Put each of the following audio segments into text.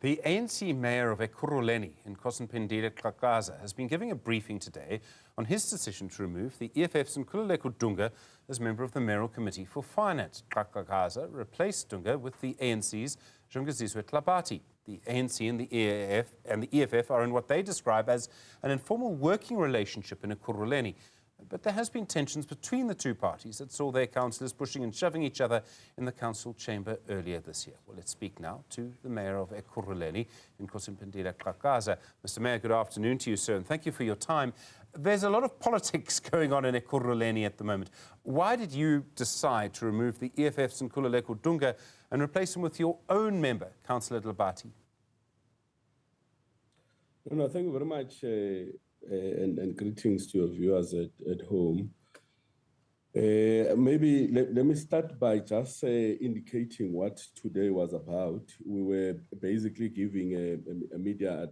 The ANC mayor of Ekurhuleni Nkosindiphile Xhakaza has been giving a briefing today on his decision to remove the EFF's Nkululeko Dunga as member of the mayoral committee for finance. Xhakaza replaced Dunga with the ANC's Jongizizwe Dlabati. The ANC and the EFF are in what they describe as an informal working relationship in Ekurhuleni. But there has been tensions between the two parties that saw their councillors pushing and shoving each other in the council chamber earlier this year. Well, let's speak now to the mayor of Ekurhuleni, Nkosindiphile Xhakaza. Mr. Mayor, good afternoon to you, sir, and thank you for your time. There's a lot of politics going on in Ekurhuleni at the moment. Why did you decide to remove the EFF's Nkululeko Dunga and replace him with your own member, Councillor Dlabati? No, thank you very much. And greetings to your viewers at home. Maybe let me start by just indicating what today was about. We were basically giving a media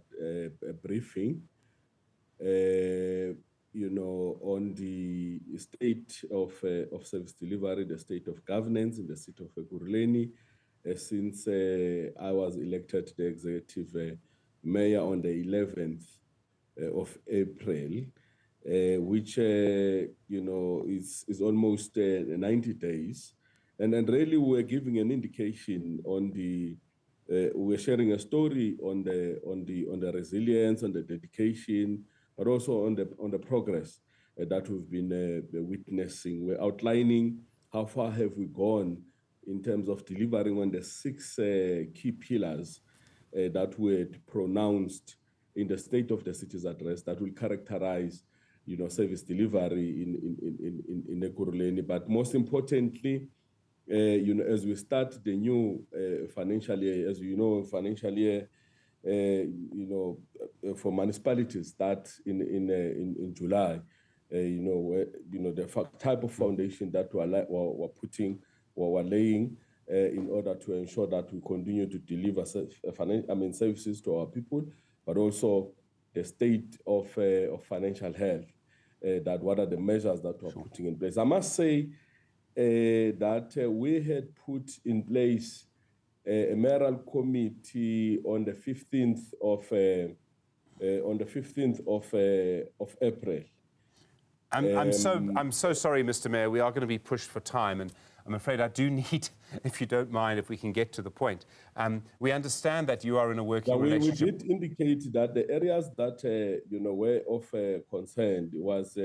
briefing, on the state of service delivery, the state of governance in the city of Ekurhuleni, since I was elected the executive mayor on the 11th of April, which is almost 90 days, and then really we're giving an indication on the we're sharing a story on the resilience and the dedication, but also on the progress that we've been witnessing. We're outlining how far have we gone in terms of delivering on the 6 key pillars that were pronounced in the state of the city's address that will characterize, service delivery in Ekurhuleni. But most importantly, as we start the new financial year, as you know, financial year, for municipalities start in July. The type of foundation that we're putting, we're laying in order to ensure that we continue to deliver services to our people, but also the state of financial health, that what are the measures that we're putting in place. I must say that we had put in place a mayoral committee on the 15th of April. I'm so sorry, Mr. Mayor. We are going to be pushed for time, and I'm afraid I do need, if you don't mind, if we can get to the point. We understand that you are in a working relationship. We did indicate that the areas that were of concern was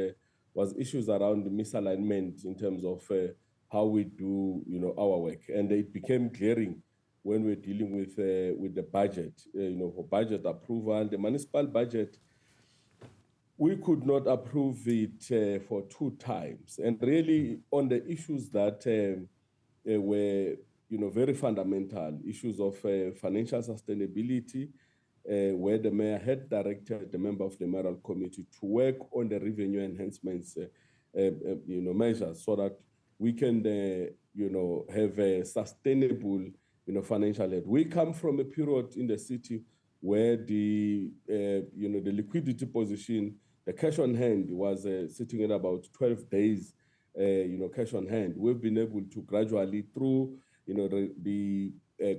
issues around the misalignment in terms of how we do our work, and it became glaring when we're dealing with the budget. For budget approval, the municipal budget, we could not approve it for 2 times, and really on the issues that were very fundamental, issues of financial sustainability, where the mayor had directed the member of the mayoral committee to work on the revenue enhancements measures so that we can have a sustainable financial aid. We come from a period in the city where the liquidity position, the cash on hand was sitting at about 12 days, cash on hand. We've been able to gradually, through the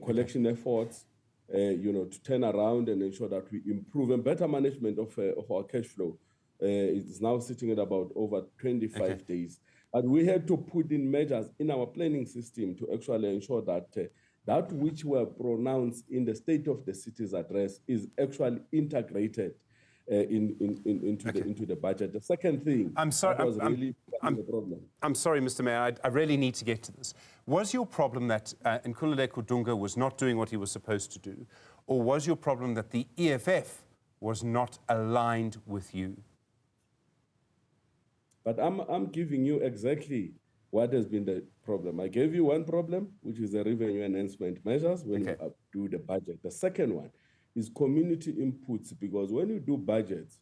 collection efforts, to turn around and ensure that we improve and better management of our cash flow. It's now sitting at about over 25 days. But we had to put in measures in our planning system to actually ensure that that which were pronounced in the state of the city's address is actually integrated into the budget. The second thing, I'm sorry, that was really the problem. I'm sorry, Mr. Mayor, I really need to get to this. Was your problem that Nkululeko Dunga was not doing what he was supposed to do, or was your problem that the EFF was not aligned with you? But I'm giving you exactly what has been the problem. I gave you one problem, which is the revenue enhancement measures when you do the budget. The second one is community inputs, because when you do budgets,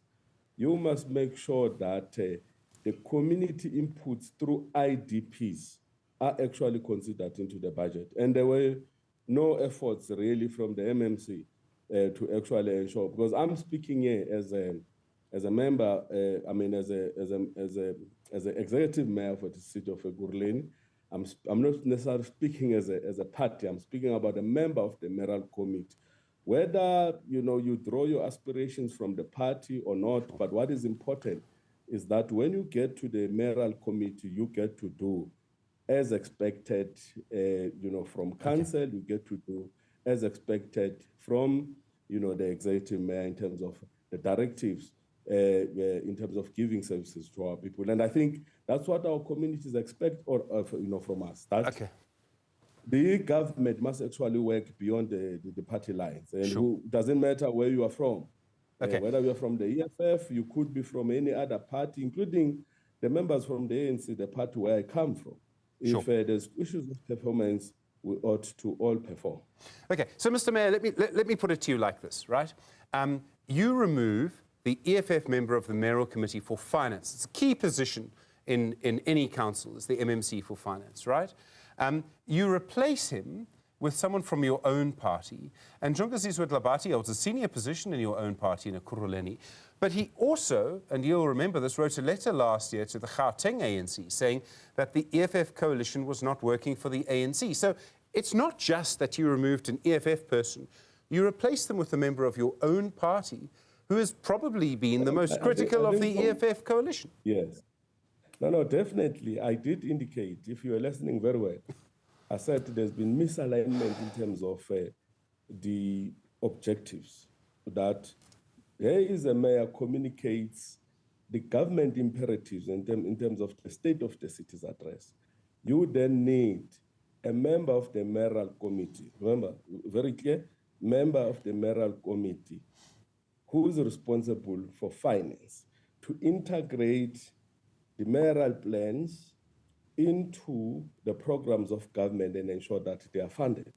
you must make sure that the community inputs through IDPs are actually considered into the budget. And there were no efforts really from the MMC to actually ensure, because I'm speaking here as a member, as an executive mayor for the city of Ekurhuleni. I'm not necessarily speaking as a party. I'm speaking about a member of the mayoral committee Whether, you draw your aspirations from the party or not, but what is important is that when you get to the mayoral committee, you get to do as expected, from council, you get to do as expected from, the executive mayor in terms of the directives, in terms of giving services to our people. And I think that's what our communities expect from us. That the government must actually work beyond the party lines. And who doesn't matter where you are from. Whether you're from the EFF, you could be from any other party, including the members from the ANC, the party where I come from. If there's issues of performance, we ought to all perform. Okay, so Mr. Mayor, let me put it to you like this, right? You remove the EFF member of the Mayoral Committee for Finance. It's a key position in any council, is the MMC for Finance, right? You replace him with someone from your own party, and Jongizizwe Dlabati holds a senior position in your own party in Ekurhuleni, but he also, and you'll remember this, wrote a letter last year to the Gauteng ANC saying that the EFF coalition was not working for the ANC. So it's not just that you removed an EFF person, you replaced them with a member of your own party who has probably been the most critical of the EFF coalition. Yes. No, definitely. I did indicate, if you are listening very well, I said there's been misalignment in terms of the objectives, that there is a mayor communicates the government imperatives in terms of the state of the city's address. You then need a member of the mayoral committee, remember, very clear, member of the mayoral committee who is responsible for finance to integrate the mayoral plans into the programs of government and ensure that they are funded.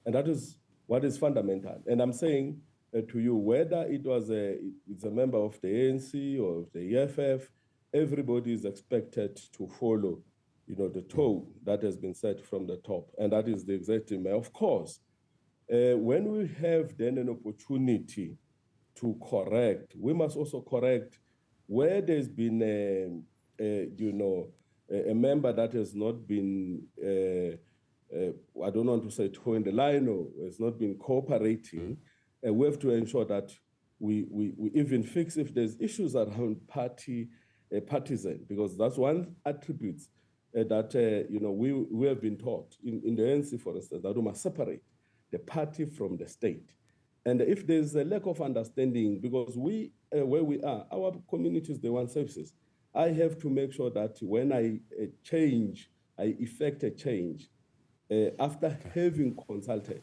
And that is what is fundamental. And I'm saying to you, whether it's a member of the ANC or the EFF, everybody is expected to follow, the tone that has been set from the top, and that is the executive mayor. Of course, when we have then an opportunity to correct, we must also correct where there's been a member that has not been, I don't want to say towing the line or has not been cooperating. We have to ensure that we even fix if there's issues around partisan, because that's one attribute that we have been taught in the ANC, for instance, that we must separate the party from the state. And if there's a lack of understanding, because where we are, our communities, they want services. I have to make sure that when I effect a change, after having consulted,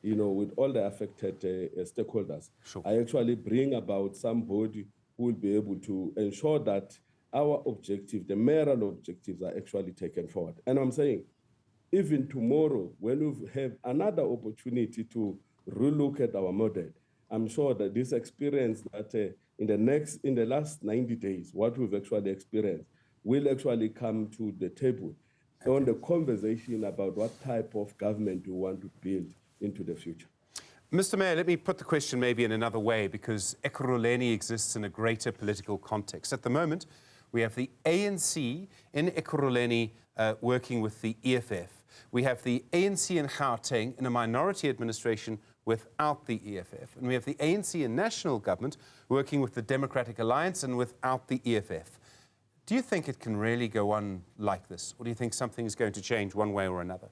with all the affected stakeholders, I actually bring about somebody who will be able to ensure that our objective, the mayoral objectives, are actually taken forward. And I'm saying, even tomorrow, when we have another opportunity to relook at our model, I'm sure that this experience that in the last 90 days, what we've actually experienced will actually come to the table on the conversation about what type of government we want to build into the future. Mr. Mayor, let me put the question maybe in another way, because Ekurhuleni exists in a greater political context. At the moment, we have the ANC in Ekurhuleni working with the EFF. We have the ANC in Gauteng in a minority administration without the EFF. And we have the ANC in national government working with the Democratic Alliance and without the EFF. Do you think it can really go on like this? Or do you think something is going to change one way or another?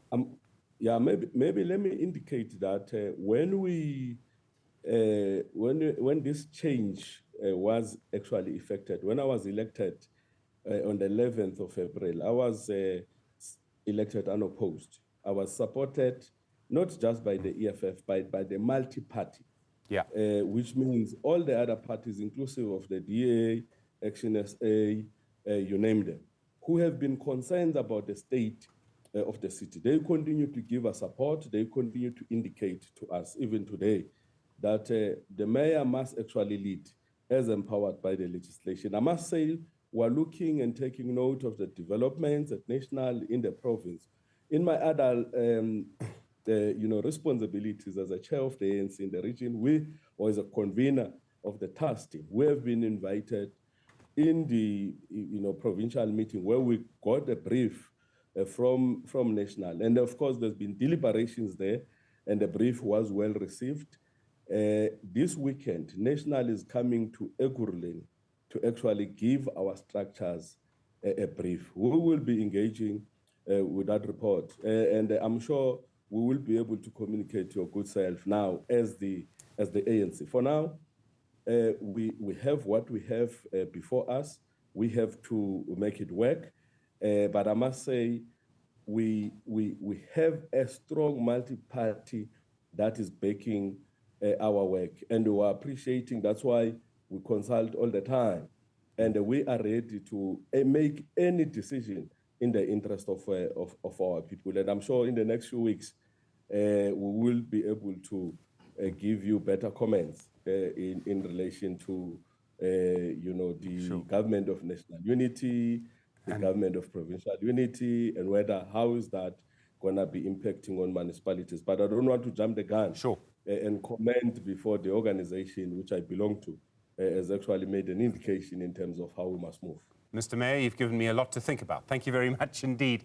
Yeah, maybe let me indicate that when this change was actually effected, when I was elected on the 11th of April, I was elected unopposed. I was supported not just by the EFF, but by the multi-party, which means all the other parties, inclusive of the DA, Action SA, you name them, who have been concerned about the state of the city. They continue to give us support. They continue to indicate to us, even today, that the mayor must actually lead as empowered by the legislation. I must say, we're looking and taking note of the developments at national, in the province. In my other responsibilities as a chair of the ANC in the region, or as a convener of the task team, we have been invited in the provincial meeting where we got a brief from national. And of course, there's been deliberations there, and the brief was well received. This weekend, National is coming to Ekurhuleni to actually give our structures a brief. We will be engaging with that report, and I'm sure we will be able to communicate your good self now as the ANC. For now, we have what we have before us. We have to make it work, but I must say we have a strong multi-party that is backing our work, and we are appreciating. That's why we consult all the time, and we are ready to make any decision in the interest of our people. And I'm sure in the next few weeks we will be able to give you better comments in relation to the government of national unity, the government of provincial unity, and how is that going to be impacting on municipalities. But I don't want to jump the gun and comment before the organization which I belong to has actually made an indication in terms of how we must move. Mr. Mayor, you've given me a lot to think about. Thank you very much indeed.